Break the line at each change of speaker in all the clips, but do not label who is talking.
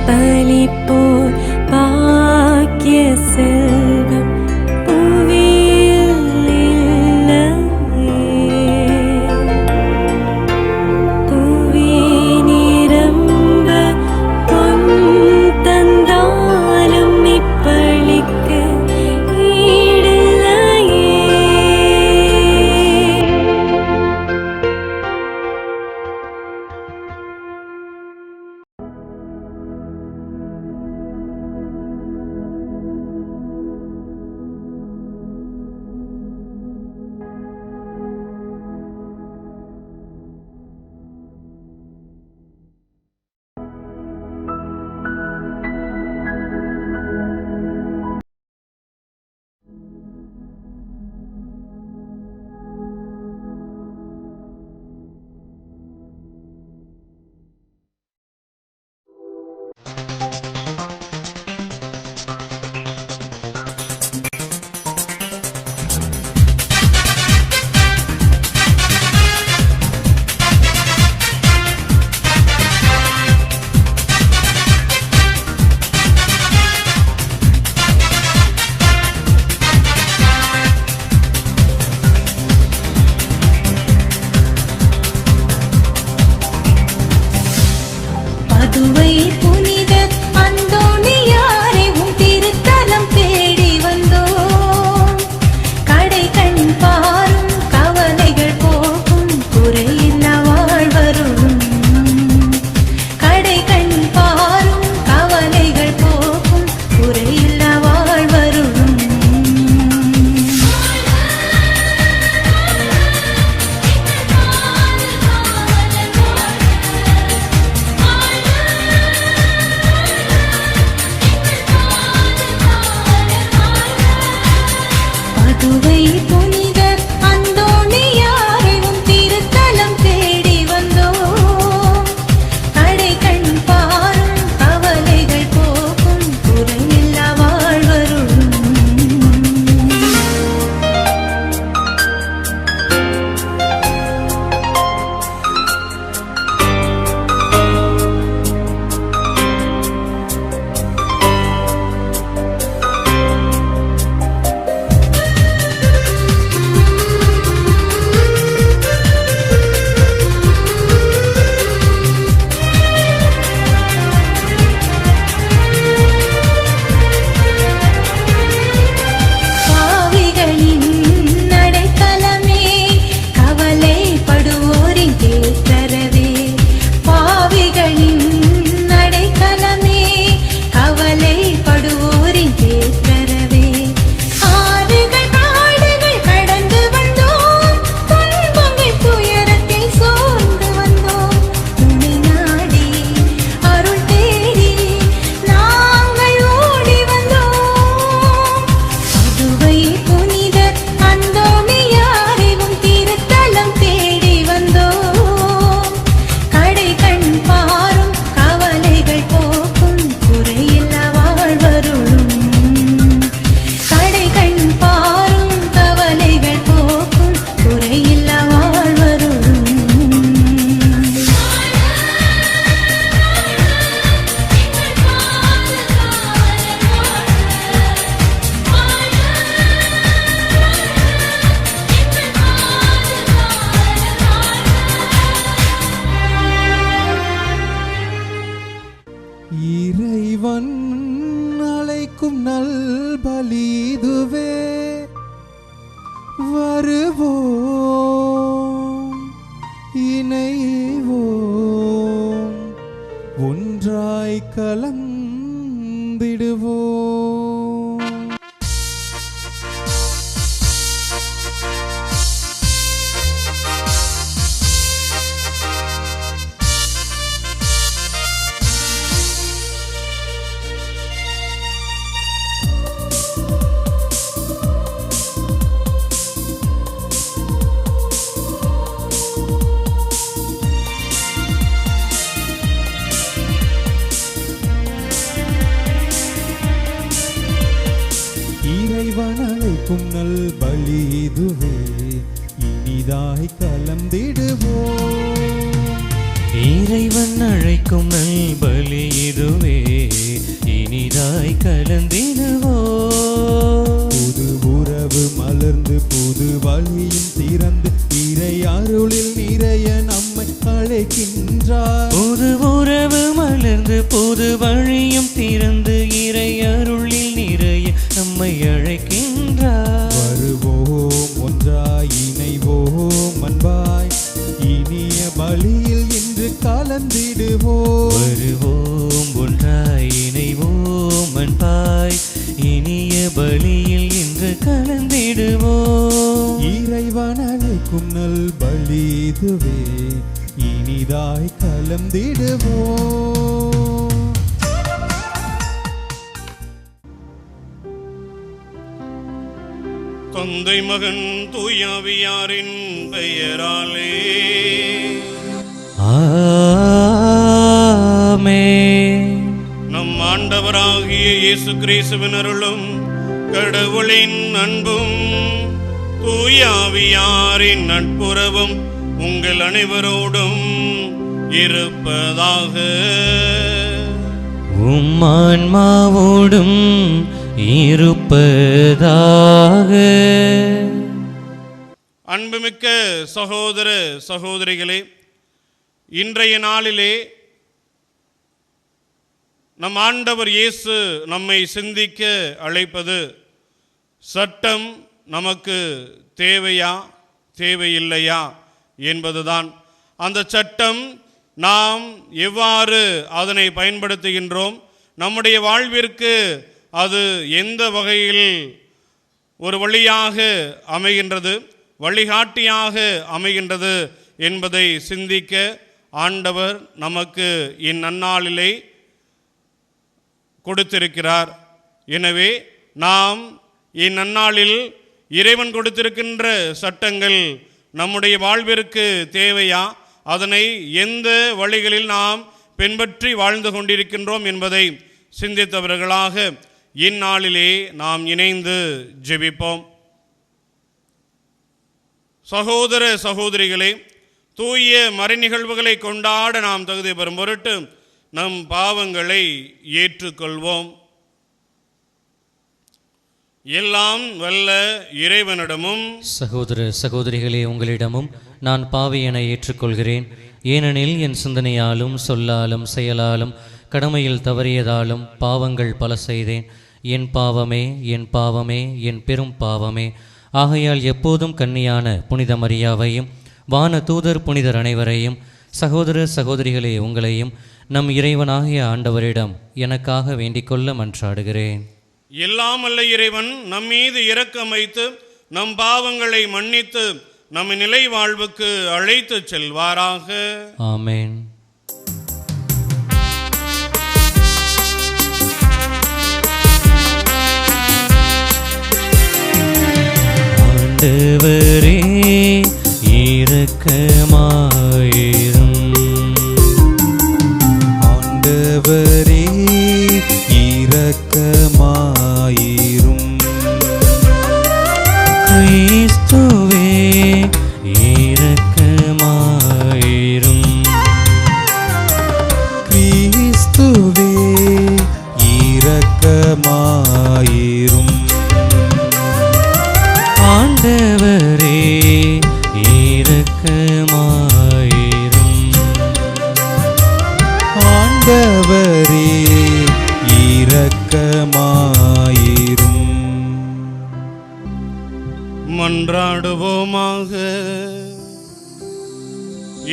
பலிப்போர் பாக்கிய செல்வம் புவியில் இல்லையே. புவி நிரம்ப பொன் தந்தாலும் இப்பளிக்கு ஈடில்லையே.
பதுவை புனித அந்தோணியாரை உம் திருத்தலம் தேடி வந்தோம். கடை கண் பாரும் கவலைகள் போகும் குறையில்லா வாழ்வரும். கடை கண் பாரும் கவலைகள் போகும் குறையில்லா வாழ்வரும். பதுவை புனித அந்தோணியாரை உம் திருத்தலம் தேடி வந்தோம். கடை கண் பாரும் கவலைகள் போகும் குறையில்லா வாழ்வரும். பாவிகளின் நடைக்கலமே கவலைப்படுவோரின் தேற்றரவே. பாவிகளின் நடைக்கலமே கவலைப்படுவோரின் தேற்றரவே. ஆறுகள் காடுகள் கடந்து வந்தோம், துன்பங்கள் துயரத்தில் சோர்ந்து வந்தோம். உன்னை நாடி அருள் தேடி நாங்கள் ஓடி வந்தோம். பதுவை புனித அந்தோணியாரை உம் திருத்தலம் தேடி வந்தோம். கடை கண் பாரும் கவலைகள் போக்கும் குறையில்லா வாழ்வருளும். கடை கண் பாரும் கவலைகள் போக்கும் குறையில்லா வாழ்வருளும்.
இறைவன் அழைக்கும் நல் பலிதுவே. வருவோம் இணைவோம், ஒன்றாய் கலந்திடுவோம். அழைக்கும் நல் பலி இதுவே இனிதாய் கலந்திடுவோம்.
இறைவன் அழைக்கும் நல் பலி இதுவே இனிதாய் கலந்திடுவோம்.
புது உறவு மலர்ந்து புது வழியும் திறந்து இறை அருளில் நிறைய நம்மை அழைக்கின்றார்.
புது உறவு மலர்ந்து புது வழியும் திறந்து இறை அருளில் நிறைய நம்மை அழைக்கின்றார்.
வருவோம் ஒன்றாய் இணைவோம் அன்பாய் இனிய பலியில் இன்று கலந்திடுவோம்.
வருவோம் ஒன்றாய் இணைவோம் அன்பாய் இனிய பலியில் இன்று கலந்திடுவோம்.
இறைவன் அழைக்கும் நல் பலி இதுவே இனிதாய் கலந்திடுவோம்.
தந்தை மகன் தூயாவியாரின் பெயராலே
ஆமென்.
நம் ஆண்டவராகிய இயேசு கிறிஸ்துவின் அருளும் கடவுளின் அன்பும் தூயாவியாரின் நட்புறவும் உங்கள் அனைவரோடும் இருப்பதாக.
உம் ஆன்மாவோடும் இருப்பதாக.
அன்புமிக்க சகோதர சகோதரிகளே, இன்றைய நாளிலே நம் ஆண்டவர் இயேசு நம்மை சிந்திக்க அழைப்பது சட்டம் நமக்கு தேவையா தேவையில்லையா என்பதுதான். அந்த சட்டம் நாம் எவ்வாறு அதனை பயன்படுத்துகின்றோம், நம்முடைய வாழ்விற்கு அது எந்த வகையில் ஒரு வழியாக அமைகின்றது, வழிகாட்டியாக அமைகின்றது என்பதை சிந்திக்க ஆண்டவர் நமக்கு இந்நன்னாளிலே கொடுத்திருக்கிறார். எனவே நாம் இந்நன்னாளில் இறைவன் கொடுத்திருக்கின்ற சட்டங்கள் நம்முடைய வாழ்விற்கு தேவையா, அதனை எந்த வழிகளில் நாம் பின்பற்றி வாழ்ந்து கொண்டிருக்கின்றோம் என்பதை சிந்தித்தவர்களாக இந்நாளிலே நாம் இணைந்து ஜெபிப்போம். சகோதர சகோதரிகளே, தூய மறைநிகழ்வுகளை கொண்டாட நாம் தகுதி பெறும் பொருட்டு நம் பாவங்களை ஏற்றுக்கொள்வோம். எல்லாம் வல்ல இறைவனிடமும்
சகோதர சகோதரிகளே, உங்களிடமும் நான் பாவி என ஏற்றுக்கொள்கிறேன். ஏனெனில் என் சிந்தனையாலும் சொல்லாலும் செயலாலும் கடமையில் தவறியதாலும் பாவங்கள் பல செய்தேன். என் பாவமே என் பாவமே என் பெரும் பாவமே. ஆகையால் எப்போதும் கன்னியான புனித மரியாவையும் வான தூதர் புனிதர் அனைவரையும் சகோதர சகோதரிகளே உங்களையும் நம் இறைவனாகிய ஆண்டவரிடம் எனக்காக வேண்டிக்கொள்ள மன்றாடுகிறேன்.
எல்லாம் அல்ல இறைவன் நம்மீது இரக்கம் வைத்து நம் பாவங்களை மன்னித்து நம்ம நிலை வாழ்வுக்கு அழைத்து செல்வாராக.
ஆமென். ஆண்டவரே இரக்கமாயிரும்.
ஆண்டவரே இரக்கமாயிரும்.
கிறிஸ்துவே இரக்கமாயிரும்.
கிறிஸ்துவே இரக்கமாயிரும்.
ஆண்டவரே இரக்கமாயிரும்.
ஆண்டவரே இரக்கமாயிரும்.
மன்றாடுவோமாக.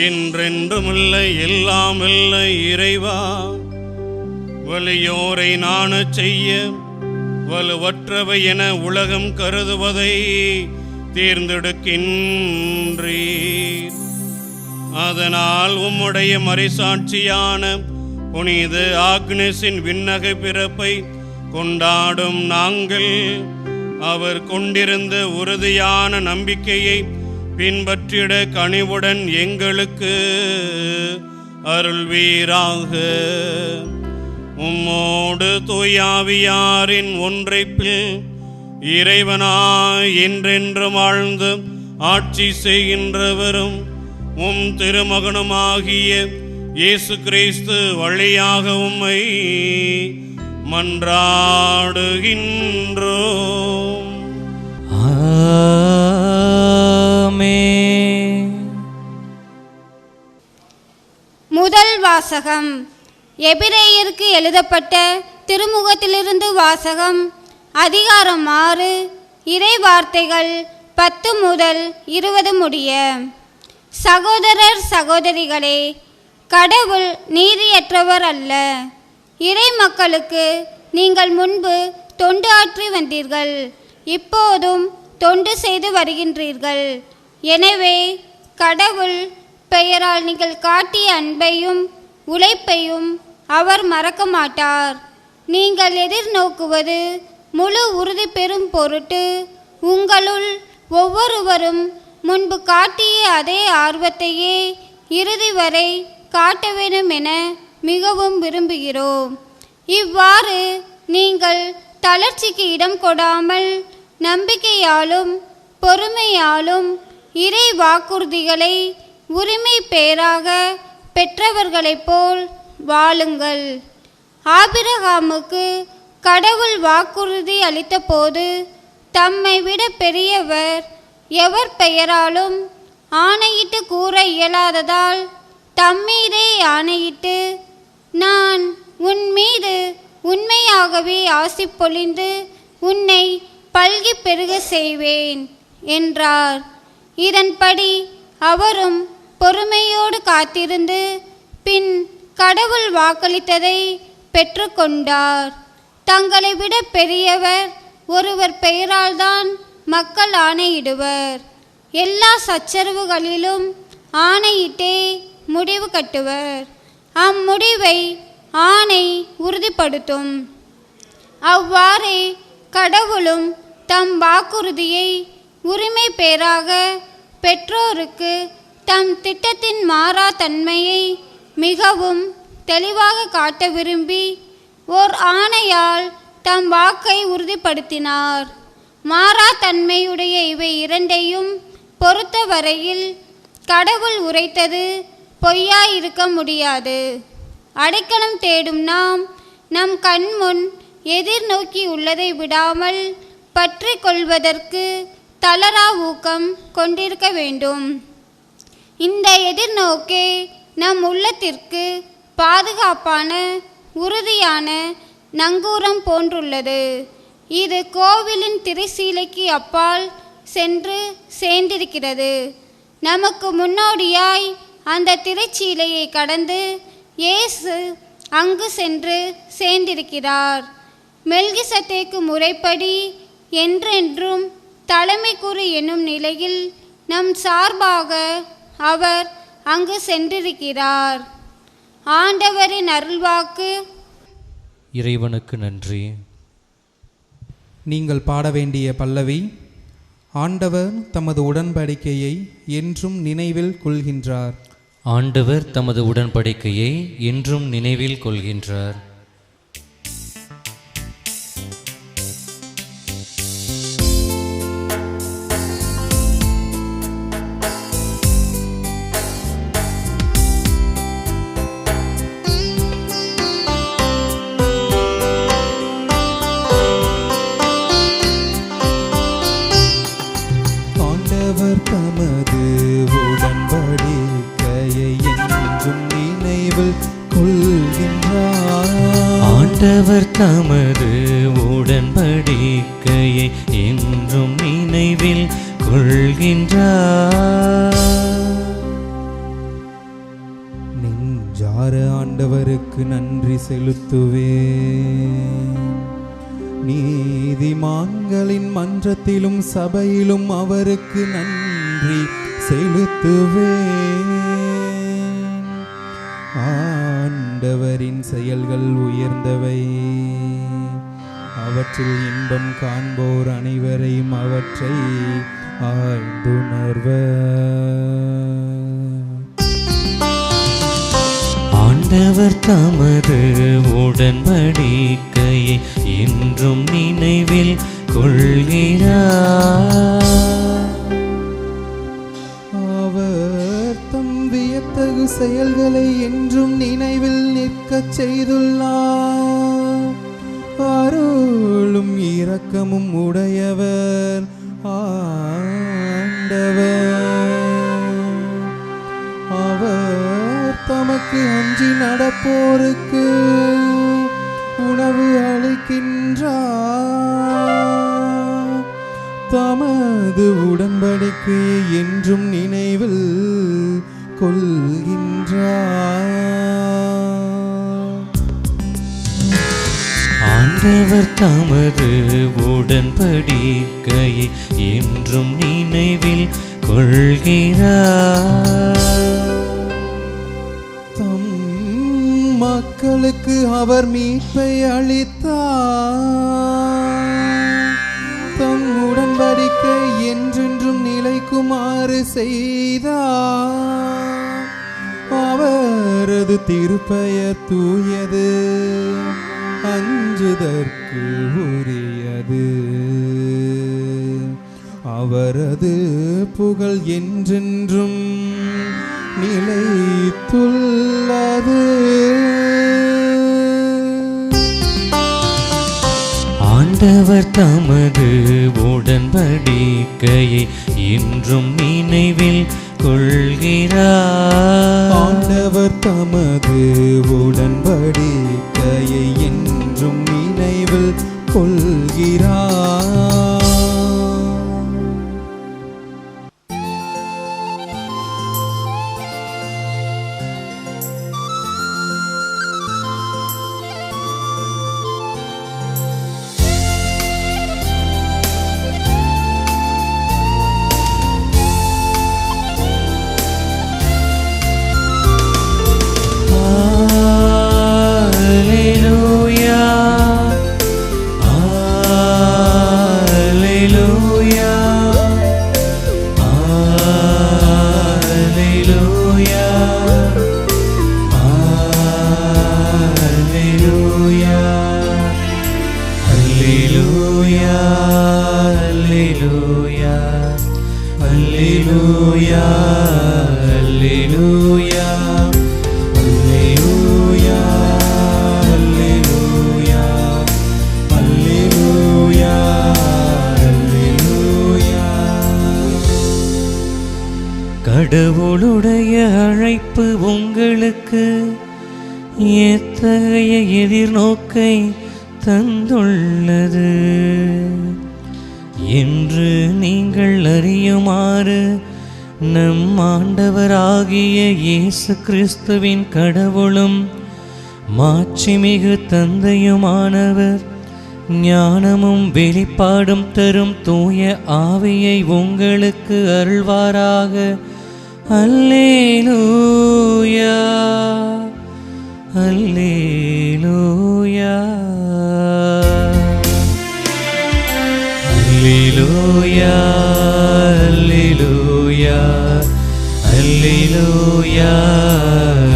என்றென்றுமுள்ள எல்லாம் இல்லை இறைவா, வலியோரை நாணச் செய்ய வலுவற்றவை என உலகம் கருதுவதை தேர்ந்தெடுக்கின்றீர். அதனால் உம்முடைய மறைசாட்சியான புனித ஆக்னேஸின் விண்ணக பிறப்பை கொண்டாடும் நாங்கள் அவர் கொண்டிருந்த உறுதியான நம்பிக்கையை பின்பற்றிட கனிவுடன் எங்களுக்கு அருள்வீராக. உம்மோடு தூயாவியாரின் ஒன்றைப்பில் இறைவனாய் என்றென்றும் வாழ்ந்து ஆட்சி செய்கின்றவரும் உம் திருமகனுமாகிய இயேசு கிறிஸ்து வழியாக உம்மை மன்றாடுகின்றோம்.
ஆமென்.
முதல் வாசகம். எபிரேயருக்கு எழுதப்பட்ட திருமுகத்திலிருந்து வாசகம். அதிகாரம் 6, இறை வார்த்தைகள் 10 முதல் 20 முடிய. சகோதரர் சகோதரிகளே, கடவுள் நீதியற்றவர் அல்ல. இறை மக்களுக்கு நீங்கள் முன்பு தொண்டு ஆற்றி வந்தீர்கள், இப்போதும் தொண்டு செய்து வருகின்றீர்கள். எனவே கடவுள் பெயரால் நீங்கள் காட்டிய அன்பையும் உழைப்பையும் அவர் மறக்க மாட்டார். நீங்கள் எதிர்நோக்குவது முழு உறுதி பெறும் பொருட்டு உங்களுள் ஒவ்வொருவரும் முன்பு காட்டிய அதே ஆர்வத்தையே இறுதி வரை காட்ட வேண்டும் என மிகவும் விரும்புகிறோம். இவ்வாறு நீங்கள் தளர்ச்சிக்கு இடம் கொடாமல் நம்பிக்கையாலும் பொறுமையாலும் இறை வாக்குறுதிகளை உரிமை பேராக பெற்றவர்களைப் போல் வாழுங்கள். ஆபிரகாமுக்கு கடவுள் வாக்குறுதி அளித்த போது தம்மை விட பெரியவர் எவர் பெயராலும் ஆணையிட்டு கூற இயலாததால் தம்மீதே ஆணையிட்டு, நான் உன் மீது உண்மையாகவே ஆசி பொழிந்து உன்னை பல்கி பெருக செய்வேன் என்றார். இதன்படி அவரும் பொறுமையோடு காத்திருந்து பின் கடவுள் வாக்களித்ததை பெற்றுக்கொண்டார். தங்களை விட பெரியவர் ஒருவர் பெயரால்தான் மக்கள் ஆணையிடுவர். எல்லா சச்சரவுகளிலும் ஆணையிட்டே முடிவு கட்டுவர். அம்முடிவை ஆணை உறுதிப்படுத்தும். அவ்வாறே கடவுளும் தம் வாக்குறுதியை உரிமை பேராக பெற்றோருக்கு தம் திட்டத்தின் மாறா தன்மையை மிகவும் தெளிவாக காட்ட விரும்பி ஓர் ஆணையால் தம் வாக்கை உறுதிப்படுத்தினார். மாறா தன்மையுடைய இவை இரண்டையும் பொறுத்தவரையில் கடவுள் உரைத்தது பொய்யாயிருக்க முடியாது. அடைக்கலம் தேடும் நாம் நம் கண்முன் எதிர்நோக்கி உள்ளதை விடாமல் பற்றி கொள்வதற்கு தளரா ஊக்கம் கொண்டிருக்க வேண்டும். இந்த எதிர்நோக்கே நம் உள்ளத்திற்கு பாதுகாப்பான உறுதியான நங்கூரம் போன்றுள்ளது. இது கோவிலின் திரைசீலைக்கு அப்பால் சென்று சேர்ந்திருக்கிறது. நமக்கு முன்னோடியாய் அந்த திரைச்சீலையை கடந்து இயேசு அங்கு சென்று சேர்ந்திருக்கிறார். மெல்கிசதேக்கு முறைப்படி என்றென்றும் தலைமை கூறு என்னும் நிலையில் நம் சார்பாக அவர் அங்கு சென்றிருக்கிறார். ஆண்டவரின் அருள்வாக்கு.
இறைவனுக்கு நன்றி.
நீங்கள் பாட வேண்டிய பல்லவி. ஆண்டவர் தமது உடன்படிக்கையை என்றும் நினைவில் கொள்கின்றார்.
ஆண்டவர் தமது உடன்படிக்கையை என்றும் நினைவில் கொள்கின்றார்.
ஆண்டவர் தமது உடன்படிக்கையை என்றும் நினைவில் கொள்கின்றார்.
ஆண்டவர் தமது உடன்படிக்கையை என்றும் நினைவில் கொள்கின்றார்.
நெஞ்சார ஆண்டவருக்கு நன்றி செலுத்துவேன். நீதிமான்களின் மன்றத்திலும் சபையிலும் அவருக்கு நன்றி செலுத்துவேன். ஆண்டவரின் செயல்கள் உயர்ந்தவை, அவற்றில் இன்பம் காண்போர் அனைவரையும் அவற்றை ஆய்ந்துணர்வர்.
ஆண்டவர் தமது உடன்படிக்கையை என்றும் நினைவில் கொள்கின்றார்.
இரக்கமும் உடையவர் ஆண்டவர். அவர் தமக்கு அஞ்சி நடப்போருக்கு உணவு அளிக்கின்றார். தமது உடன்படிக்கையை என்றும் நினைவில் கொள்கின்றார்.
ஆண்டவர் தமது உடன்படிக்கையை என்றும் நினைவில் கொள்கிறார்.
தம் மக்களுக்கு அவர் மீட்பை அளித்தார். தம் உடன்படிக்கை என்றென்றும் நிலைக்குமாறு செய்தார். அவரது திருப்பெயர் தூயது, அஞ்சுதற்கு உரியது. அவரது புகழ் என்றென்றும் நிலைத்துள்ளது.
ஆண்டவர் தமது உடன்படிக்கையை என்றும் நினைவில் கொள்கிறார்.
ஆண்டவர் தமது உடன்படிக்கையை என்றும் நினைவில் கொள்கிறார்.
கடவுளுடைய அழைப்பு உங்களுக்கு எத்தகைய எதிர்நோக்கை தந்துள்ளது என்று நீங்கள் அறியுமாறு நம் ஆண்டவராகிய இயேசு கிறிஸ்துவின் கடவுளும் மாட்சிமிகு தந்தையுமானவர் ஞானமும் வெளிப்பாடும் தரும் தூய ஆவியை உங்களுக்கு அருள்வாராக. அல்லேலூயா, அல்லேலூயா, அல்லேலூயா, அல்லேலூயா, அல்லேலூயா,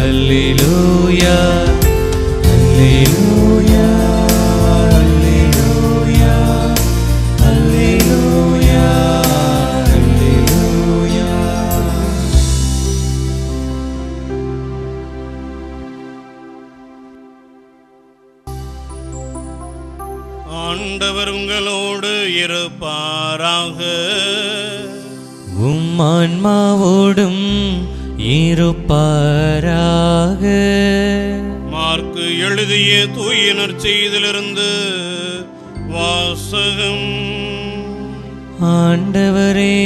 அல்லேலூயா, அல்லேலூயா, அல்லேலூயா, அல்லேலூயா, அல்லேலூயா.
ஆண்டவர் உங்களோடு இருப்பாராக.
உம் ஆன்மாவோடும் இருப்பாராக.
மார்க்கு எழுதிய தூய நற்செய்தியிலிருந்து வாசகம்.
ஆண்டவரே,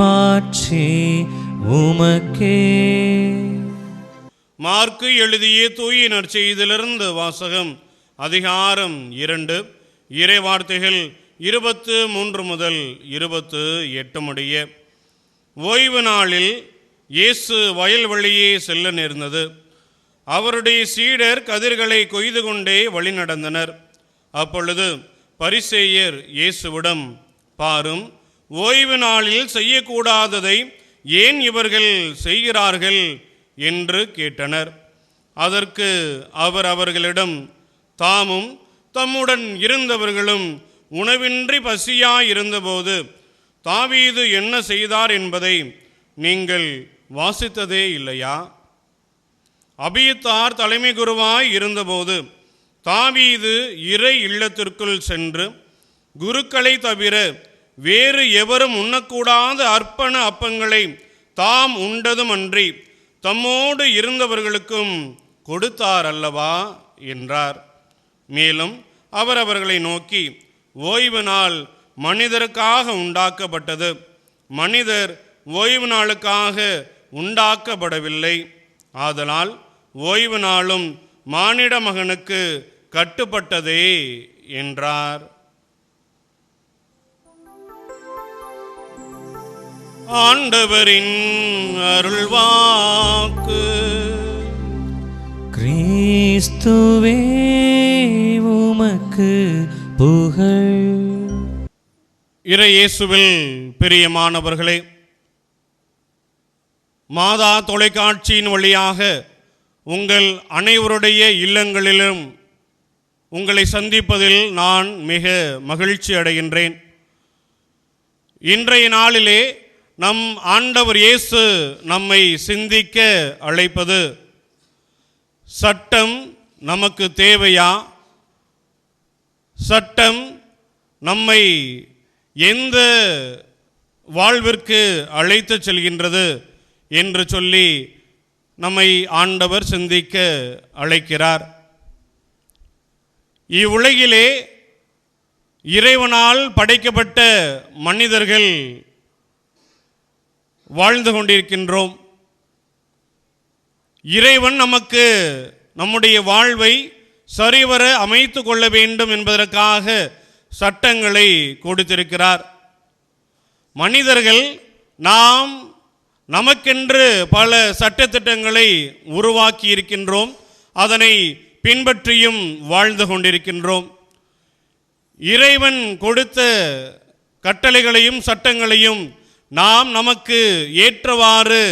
மாட்சி உமக்கே.
மார்க்கு எழுதிய தூய நற்செய்தியிலிருந்து வாசகம். அதிகாரம் 2, இறைவார்த்தைகள் 23 முதல் 28 முடிய. ஓய்வு நாளில் இயேசு வயல் வழியே செல்ல நேர்ந்தது. அவருடைய சீடர் கதிர்களை கொய்து கொண்டே வழி நடந்தனர். அப்பொழுது பரிசேயர் இயேசுவிடம், பாரும், ஓய்வு நாளில் செய்யக்கூடாததை ஏன் இவர்கள் செய்கிறார்கள் என்று கேட்டனர். அதற்கு அவர் அவர்களிடம், தாமும் தம்முடன் இருந்தவர்களும் உணவின்றி பசியாயிருந்தபோது தாவீது என்ன செய்தார் என்பதை நீங்கள் வாசித்ததே இல்லையா? அபியத்தார் தலைமை குருவாய் இருந்தபோது தாவீது இறை இல்லத்திற்குள் சென்று குருக்களை தவிர வேறு எவரும் உண்ணக்கூடாத அர்ப்பண அப்பங்களை தாம் உண்டதும் அன்றி தம்மோடு இருந்தவர்களுக்கும் கொடுத்தார் அல்லவா என்றார். மேலும் அவர் அவர்களை நோக்கி, ஓய்வு நாள் மனிதருக்காக உண்டாக்கப்பட்டது, மனிதர் ஓய்வு நாளுக்காக உண்டாக்கப்படவில்லை. ஆதலால் ஓய்வு நாளும் மானிட மகனுக்கு கட்டுப்பட்டதே என்றார். ஆண்டவரின் அருள்வாக்கு.
கிறிஸ்துவே உமக்கு புகழ்.
இறை இயேசுவில் பிரியமானவர்களே, மாதா தொலைக்காட்சியின் வழியாக உங்கள் அனைவருடைய இல்லங்களிலும் உங்களை சந்திப்பதில் நான் மிக மகிழ்ச்சி அடைகின்றேன். இன்றைய நாளிலே நம் ஆண்டவர் இயேசு நம்மை சிந்திக்க அழைப்பது, சட்டம் நமக்கு தேவையா? சட்டம் நம்மை எந்த வாழ்விற்கு அழைத்து செல்கின்றது என்று சொல்லி நம்மை ஆண்டவர் சிந்திக்க அழைக்கிறார். இவ்வுலகிலே இறைவனால் படைக்கப்பட்ட மனிதர்கள் வாழ்ந்து கொண்டிருக்கின்றோம். இறைவன் நமக்கு நம்முடைய வாழ்வை சரிவர அமைத்து கொள்ள வேண்டும் என்பதற்காக சட்டங்களை கொடுத்திருக்கிறார். மனிதர்கள் நாம் நமக்கென்று பல சட்டத்திட்டங்களை உருவாக்கி இருக்கின்றோம். அதனை பின்பற்றியும் வாழ்ந்து கொண்டிருக்கின்றோம். இறைவன் கொடுத்த கட்டளைகளையும் சட்டங்களையும் நாம் நமக்கு ஏற்றவாறு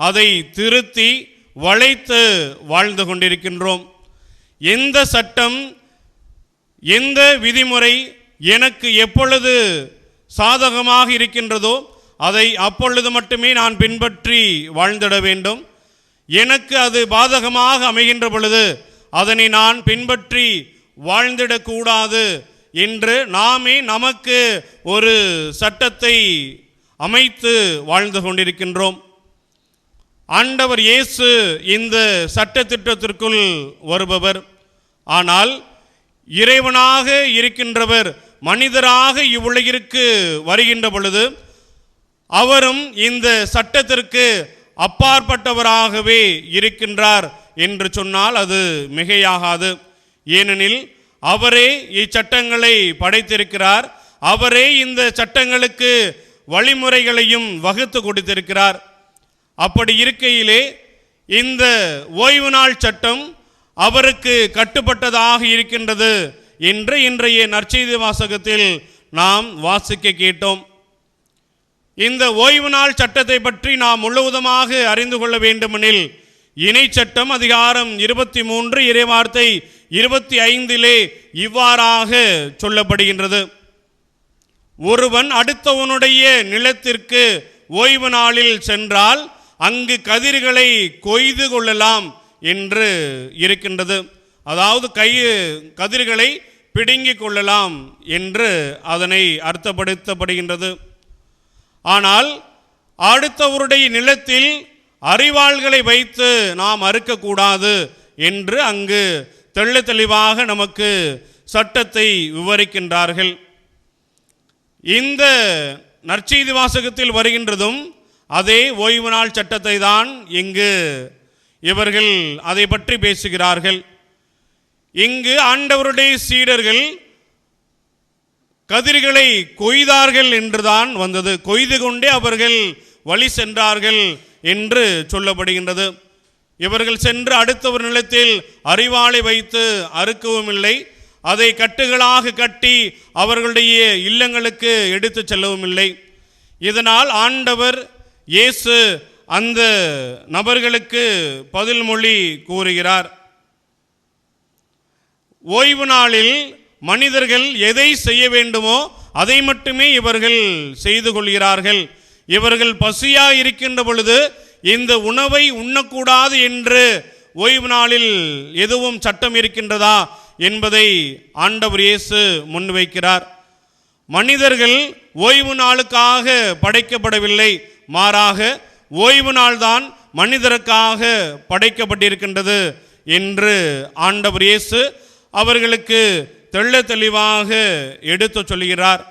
அதை திருத்தி வளைத்து வாழ்ந்து கொண்டிருக்கின்றோம். எந்த சட்டம், எந்த விதிமுறை எனக்கு எப்பொழுது சாதகமாக இருக்கின்றதோ அதை அப்பொழுது மட்டுமே நான் பின்பற்றி வாழ்ந்திட வேண்டும். எனக்கு அது பாதகமாக அமைகின்ற பொழுது அதனை நான் பின்பற்றி வாழ்ந்திடக்கூடாது என்று நாமே நமக்கு ஒரு சட்டத்தை அமைத்து வாழ்ந்து கொண்டிருக்கின்றோம். ஆண்டவர் இயேசு இந்த சட்டத்திட்டத்திற்குள் வருபவர். ஆனால் இறைவனாக இருக்கின்றவர் மனிதராக இவ்வுலகிற்கு வருகின்ற பொழுது அவரும் இந்த சட்டத்திற்கு அப்பாற்பட்டவராகவே இருக்கின்றார் என்று சொன்னால் அது மிகையாகாது. ஏனெனில் அவரே இச்சட்டங்களை படைத்திருக்கிறார். அவரே இந்த சட்டங்களுக்கு வழிமுறைகளையும் வகுத்து கொடுத்திருக்கிறார். அப்படி இருக்கையிலே இந்த ஓய்வு நாள் சட்டம் அவருக்கு கட்டுப்பட்டதாக இருக்கின்றது என்று இன்றைய நற்செய்தி வாசகத்தில் நாம் வாசிக்க கேட்டோம். இந்த ஓய்வு நாள் சட்டத்தை பற்றி நாம் முழுவதுமாக அறிந்து கொள்ள வேண்டுமெனில் இணை சட்டம் அதிகாரம் 23 இறைவார்த்தை 25 இவ்வாறாக சொல்லப்படுகின்றது. ஒருவன் அடுத்தவனுடைய நிலத்திற்கு ஓய்வு நாளில் சென்றால் அங்கு கதிர்களை கொய்து கொள்ளலாம் என்று இருக்கின்றது. அதாவது கதிர்களை பிடுங்கிக் கொள்ளலாம் என்று அதனை அர்த்தப்படுத்தப்படுகின்றது. ஆனால் அடுத்தவருடைய நிலத்தில் அரிவாள்களை வைத்து நாம் அறுக்கக்கூடாது என்று அங்கு தெள்ள தெளிவாக நமக்கு சட்டத்தை விவரிக்கின்றார்கள். இந்த நற்செய்தி வாசகத்தில் வருகின்றதும் அதே ஓய்வு நாள் சட்டத்தை தான் இங்கு இவர்கள் அதை பற்றி பேசுகிறார்கள். இங்கு ஆண்டவருடைய சீடர்கள் கதிர்களை கொய்தார்கள் என்றுதான் வந்தது. கொய்து கொண்டே அவர்கள் வழி சென்றார்கள் என்று சொல்லப்படுகின்றது. இவர்கள் சென்று அடுத்தவர் நிலத்தில் அரிவாளை வைத்து அறுக்கவும் இல்லை, அதை கட்டுகளாக கட்டி அவர்களுடைய இல்லங்களுக்கு எடுத்து செல்லவும் இல்லை. இதனால் ஆண்டவர் இயேசு அந்த நபர்களுக்கு பதில் மொழி கூறுகிறார். ஓய்வு நாளில் மனிதர்கள் எதை செய்ய வேண்டுமோ அதை மட்டுமே இவர்கள் செய்து கொள்கிறார்கள். இவர்கள் பசியாக இருக்கின்ற பொழுது இந்த உணவை உண்ணக்கூடாது என்று ஓய்வு நாளில் எதுவும் சட்டம் இருக்கின்றதா என்பதை ஆண்டவர் இயேசு முன்வைக்கிறார். மனிதர்கள் ஓய்வு நாளுக்காக படைக்கப்படவில்லை, மாறாக ஓய்வு நாள்தான் மனிதருக்காக படைக்கப்பட்டிருக்கின்றது என்று ஆண்டவர் இயேசு அவர்களுக்கு தெள்ள தெளிவாக எடுத்து சொல்கிறார்.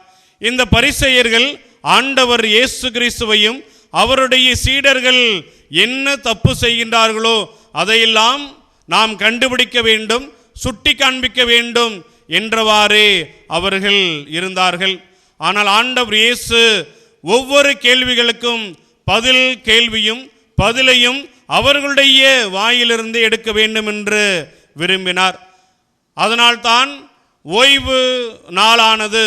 இந்த பரிசேயர்கள் ஆண்டவர் இயேசு கிறிஸ்துவையும் அவருடைய சீடர்கள் என்ன தப்பு செய்கின்றார்களோ அதையெல்லாம் நாம் கண்டுபிடிக்க வேண்டும், சுட்டி காண்பிக்க வேண்டும் என்றவாறே அவர்கள் இருந்தார்கள். ஆனால் ஆண்டவர் இயேசு ஒவ்வொரு கேள்விகளுக்கும் பதிலையும் அவர்களுடைய வாயிலிருந்து எடுக்க வேண்டும் என்று விரும்பினார். அதனால்தான் ஓய்வு நாளானது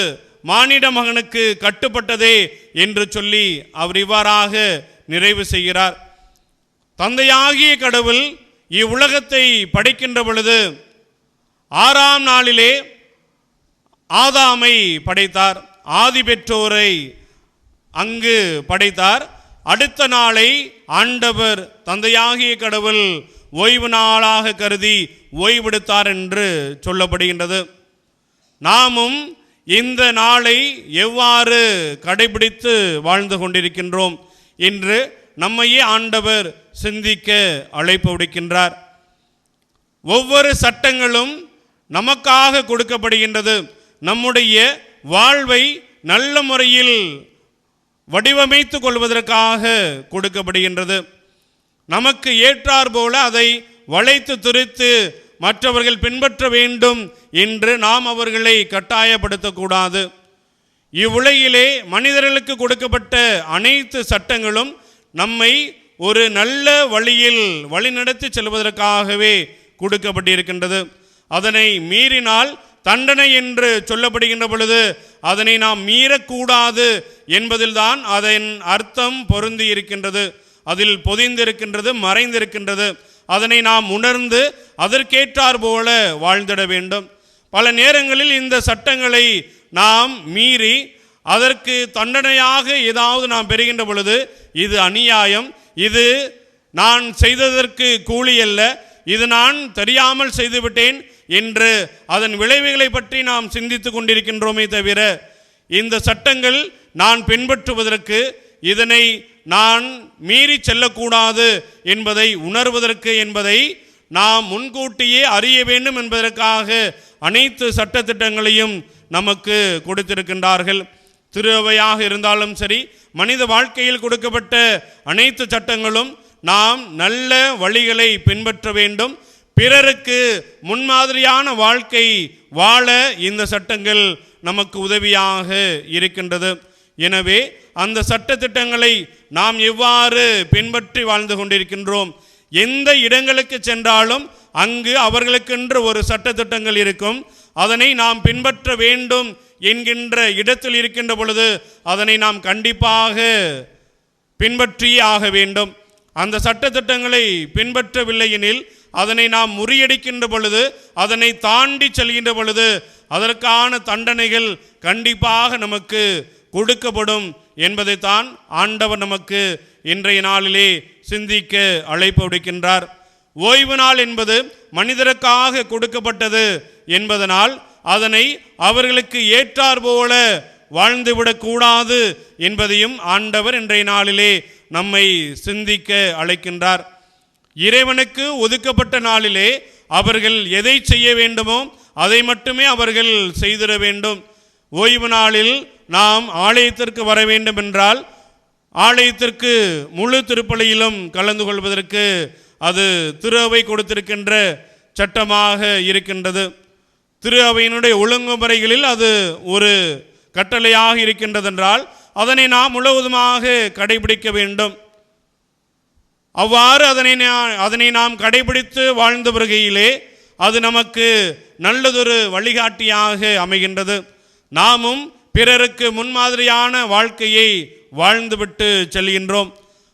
மானிட மகனுக்கு கட்டுப்பட்டதே என்று சொல்லி அவர் இவ்வாறாக நிறைவு செய்கிறார். தந்தையாகிய கடவுள் இவ்வுலகத்தை படைக்கின்ற பொழுது 6ஆம் நாளிலே ஆதாமை படைத்தார், ஆதி பெற்றோரை அங்கு படைத்தார். அடுத்த நாளை ஆண்டவர் தந்தையாகிய கடவுள் ஓய்வு நாளாக கருதி ஓய்வெடுத்தார் என்று சொல்லப்படுகின்றது. நாமும் இந்த நாளை எவ்வாறு கடைபிடித்து வாழ்ந்து கொண்டிருக்கின்றோம் என்று நம்மையே ஆண்டவர் சிந்திக்க அழைப்பு விடுக்கின்றார். ஒவ்வொரு சட்டங்களும் நமக்காக கொடுக்கப்படுகின்றது. நம்முடைய வாழ்வை நல்ல முறையில் வடிவமைத்து கொள்வதற்காக கொடுக்கப்படுகின்றது. நமக்கு ஏற்றார் போல அதை வளைத்து துரித்து மற்றவர்கள் பின்பற்ற வேண்டும் என்று நாம் அவர்களை கட்டாயப்படுத்தக்கூடாது. இவ்வுலகிலே மனிதர்களுக்கு கொடுக்கப்பட்ட அனைத்து சட்டங்களும் நம்மை ஒரு நல்ல வழியில் வழிநடத்தி செல்வதற்காகவே கொடுக்கப்பட்டிருக்கின்றது. அதனை மீறினால் தண்டனை என்று சொல்லப்படுகின்ற பொழுது அதனை நாம் மீறக்கூடாது என்பதில்தான் அதன் அர்த்தம் பொருந்தி இருக்கின்றது, அதில் பொதிந்திருக்கின்றது, மறைந்திருக்கின்றது. அதனை நாம் உணர்ந்து அதற்கேற்றார் போல வாழ்ந்திட வேண்டும். பல நேரங்களில் இந்த சட்டங்களை நாம் மீறி அதற்கு தண்டனையாக ஏதாவது நாம் பெறுகின்ற பொழுது இது அநியாயம், இது நான் செய்ததற்கு கூலி அல்ல, இது நான் தெரியாமல் செய்துவிட்டேன் என்று அதன் விளைவுகளை பற்றி நாம் சிந்தித்து கொண்டிருக்கின்றோமே தவிர இந்த சட்டங்கள் நான் பின்பற்றுவதற்கு, இதனை நான் மீறி செல்லக்கூடாது என்பதை உணர்வதற்கு என்பதை நாம் முன்கூட்டியே அறிய வேண்டும் என்பதற்காக அனைத்து சட்டத்திட்டங்களையும் நமக்கு கொடுத்திருக்கின்றார்கள். திரு அவையாக இருந்தாலும் சரி, மனித வாழ்க்கையில் கொடுக்கப்பட்ட அனைத்து சட்டங்களும் நாம் நல்ல வழிகளை பின்பற்ற வேண்டும். பிறருக்கு முன்மாதிரியான வாழ்க்கை வாழ இந்த சட்டங்கள் நமக்கு உதவியாக இருக்கின்றது. எனவே அந்த சட்டத்திட்டங்களை நாம் எவ்வாறு பின்பற்றி வாழ்ந்து கொண்டிருக்கின்றோம்? எந்த இடங்களுக்கு சென்றாலும் அங்கு அவர்களுக்கென்று ஒரு சட்டத்திட்டங்கள் இருக்கும். அதனை நாம் பின்பற்ற வேண்டும் என்கின்ற இடத்தில் இருக்கின்ற பொழுது அதனை நாம் கண்டிப்பாக பின்பற்றியே ஆக வேண்டும். அந்த சட்டத்திட்டங்களை பின்பற்றவில்லை எனில் அதனை நாம் முறியடிக்கின்ற பொழுது, அதனை தாண்டி செல்கின்ற பொழுது அதற்கான தண்டனைகள் கண்டிப்பாக நமக்கு கொடுக்கப்படும் என்பதைத்தான் ஆண்டவர் நமக்கு இன்றைய நாளிலே சிந்திக்க அழைப்பு விடுக்கின்றார். ஓய்வு நாள் என்பது மனிதருக்காக கொடுக்கப்பட்டது என்பதனால் அதனை அவர்களுக்கு ஏற்றார் போல வாழ்ந்துவிடக்கூடாது என்பதையும் ஆண்டவர் இன்றைய நாளிலே நம்மை சிந்திக்க அழைக்கின்றார். இறைவனுக்கு ஒதுக்கப்பட்ட நாளிலே அவர்கள் எதை செய்ய வேண்டுமோ அதை மட்டுமே அவர்கள் செய்திட வேண்டும். ஓய்வு நாளில் நாம் ஆலயத்திற்கு வர வேண்டும் என்றால் ஆலயத்திற்கு முழு திருப்பலியிலும் கலந்து கொள்வதற்கு அது திரு அவை கொடுத்திருக்கின்ற சட்டமாக இருக்கின்றது. திரு அவையினுடைய ஒழுங்குமுறைகளில் அது ஒரு கட்டளையாக இருக்கின்றதென்றால் அதனை நாம் முழுவதுமாக கடைபிடிக்க வேண்டும். அவ்வாறு அதனை நாம் கடைபிடித்து வாழ்ந்த வருகையிலே அது நமக்கு நல்லதொரு வழிகாட்டியாக அமைகின்றது. நாமும் பிறருக்கு முன்மாதிரியான வாழ்க்கையை வாழ்ந்துவிட்டு செல்கின்றோம்.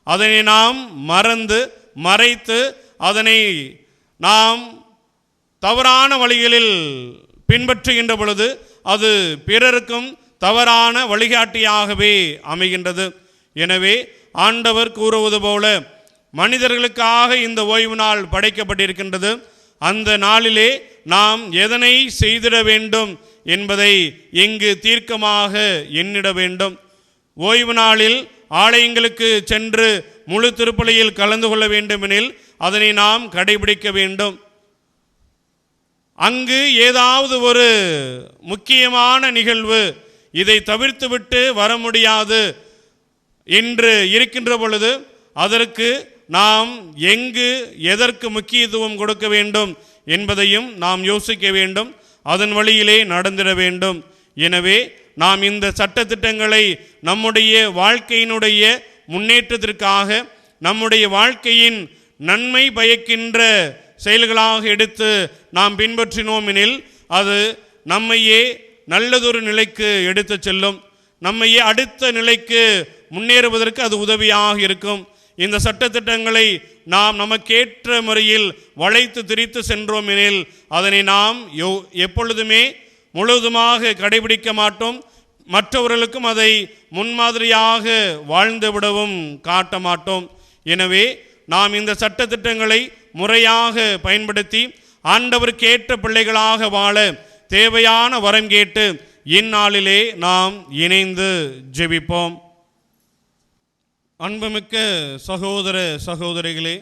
அதனை நாம் மறைத்து அதனை நாம் தவறான வழிகளில் பின்பற்றுகின்ற பொழுது அது பிறருக்கும் தவறான வழிகாட்டியாகவே அமைகின்றது. எனவே ஆண்டவர் கூறுவது போல மனிதர்களுக்காக இந்த ஓய்வு நாள் படைக்கப்பட்டிருக்கின்றது. அந்த நாளிலே நாம் எதனை செய்திட வேண்டும் என்பதை இங்கு தீர்க்கமாக எண்ணிட வேண்டும். ஓய்வு நாளில் ஆலயங்களுக்கு சென்று முழு திருப்பலியில் கலந்து கொள்ள வேண்டுமெனில் அதனை நாம் கடைபிடிக்க வேண்டும். அங்கு ஏதாவது ஒரு முக்கியமான நிகழ்வு இதை தவிர்த்துவிட்டு வர முடியாது என்று இருக்கின்ற பொழுது அதற்கு நாம் எங்கு எதற்கு முக்கியத்துவம் கொடுக்க வேண்டும் என்பதையும் நாம் யோசிக்க வேண்டும். அதன் வழியிலே நடந்திட வேண்டும். எனவே நாம் இந்த சட்டதிட்டங்களை நம்முடைய வாழ்க்கையினுடைய முன்னேற்றத்திற்காக நம்முடைய வாழ்க்கையின் நன்மை பயக்கின்ற செயல்களாக எடுத்து நாம் பின்பற்றினோம் எனில் அது நம்மையே நல்லதொரு நிலைக்கு எடுத்து செல்லும். நம்மையே அடுத்த நிலைக்கு முன்னேறுவதற்கு அது உதவியாக இருக்கும். இந்த சட்டத்திட்டங்களை நாம் நமக்கேற்ற முறையில் வளைத்து திரித்து சென்றோம் எனில் அதனை நாம் எப்பொழுதுமே முழுவதுமாக கடைபிடிக்க மாட்டோம். மற்றவர்களுக்கும் அதை முன்மாதிரியாக வாழ்ந்து விடவும் காட்ட மாட்டோம். எனவே நாம் இந்த சட்டத்திட்டங்களை முறையாக பயன்படுத்தி ஆண்டவருக்கு ஏற்ற பிள்ளைகளாக வாழ தேவையான வரம் கேட்டு இந்நாளிலே நாம் இணைந்து ஜெபிப்போம். அன்புமிக்க சகோதர சகோதரிகளே,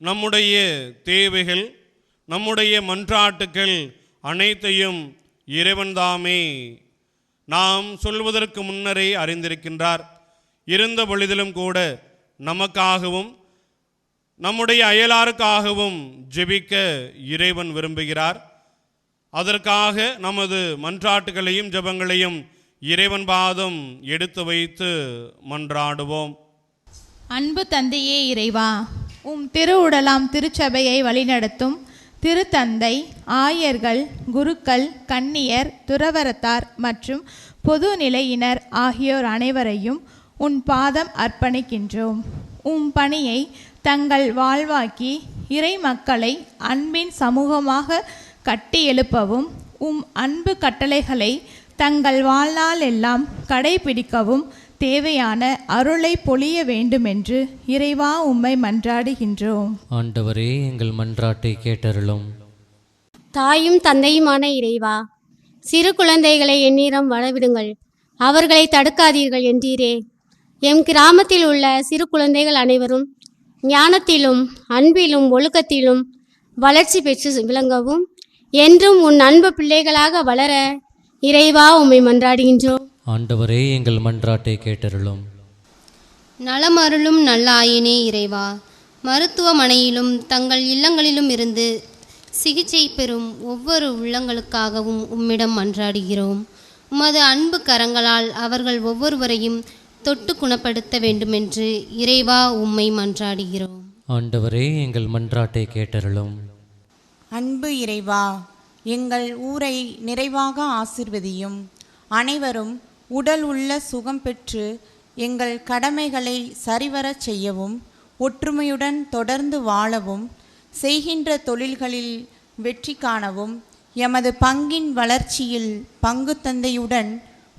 நம்முடைய தேவைகள், நம்முடைய மன்றாட்டுக்கள் அனைத்தையும் இறைவன்தாமே நாம் சொல்வதற்கு முன்னரே அறிந்திருக்கின்றார். இருந்த பொழுதிலும் கூட நமக்காகவும் நம்முடைய அயலாருக்காகவும் ஜெபிக்க இறைவன் விரும்புகிறார். அதற்காக நமது மன்றாட்டுகளையும் ஜெபங்களையும் இறைவன் பாதம் எடுத்து வைத்து மன்றாடுவோம்.
அன்பு தந்தையே இறைவா, திருவுடலாம் திருச்சபையை வழிநடத்தும் திருத்தந்தை, ஆயர்கள், குருக்கள், கன்னியர், துறவரத்தார் மற்றும் பொது நிலையினர் ஆகியோர் அனைவரையும் உன் பாதம் அர்ப்பணிக்கின்றோம். பணியை தங்கள் வாழ்வாக்கி இறை மக்களை அன்பின் சமூகமாக கட்டி எழுப்பவும் அன்பு கட்டளைகளை தங்கள் வாழ்நாள் எல்லாம் கடைபிடிக்கவும் தேவையான அருளை பொழிய வேண்டுமென்று இறைவா உம்மை மன்றாடுகின்றோம்.
ஆண்டவரே, எங்கள் மன்றாட்டை கேட்டருளும்.
தாயும் தந்தையுமான இறைவா, சிறு குழந்தைகளை எந்நேரம் வளவிடுங்கள், அவர்களை தடுக்காதீர்கள் என்றீரே. எம் கிராமத்தில் உள்ள சிறு குழந்தைகள் அனைவரும் ஞானத்திலும் அன்பிலும் ஒழுக்கத்திலும் வளர்ச்சி பெற்று விளங்கவும் என்றும் உன் அன்பு பிள்ளைகளாக வளர இறைவா உம்மை மன்றாடுகின்றோம்.
ஆண்டவரே, எங்கள் மன்றாட்டை கேட்டருளும்.
நலமருளும் நல்ல ஆயினே இறைவா, மருத்துவமனையிலும் தங்கள் இல்லங்களிலும் இருந்து சிகிச்சை பெறும் ஒவ்வொரு உள்ளங்களுக்காகவும் உம்மிடம் மன்றாடுகிறோம். உமது அன்பு கரங்களால் அவர்கள் ஒவ்வொருவரையும் தொட்டு குணப்படுத்த வேண்டுமென்று இறைவா உம்மை மன்றாடுகிறோம்.
ஆண்டவரே, எங்கள் மன்றாட்டை கேட்டருளும்.
அன்பு இறைவா, எங்கள் ஊரை நிறைவாக ஆசிர்வதியும். அனைவரும் உடல் உள்ள சுகம் பெற்று எங்கள் கடமைகளை சரிவரச் செய்யவும் ஒற்றுமையுடன் தொடர்ந்து வாழவும் செய்கின்ற தொழில்களில் வெற்றி காணவும் எமது பங்கின் வளர்ச்சியில் பங்கு தந்தையுடன்